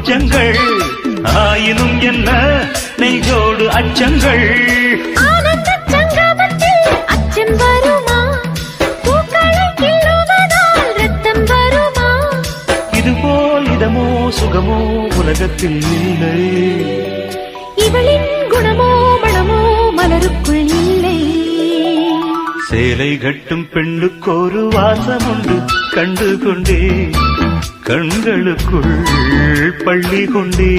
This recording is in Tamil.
பச்சங்கள் ஆயினும் என்ன நெய்தோடு அச்சங்கள் அச்சம் வருமா பூக்களை கிள்ளுவதால் ரத்தம் வருமா இதுபோல் இதமோ சுகமோ உலகத்தில் இல்லை இவளின் குணமோ மனமோ மலருக்குள் இல்லை சேலை கட்டும் பெண்ணுக்கொரு வாசம் உண்டு கண்டு கொண்டே கண்களுக்குள் பள்ளி கொண்டே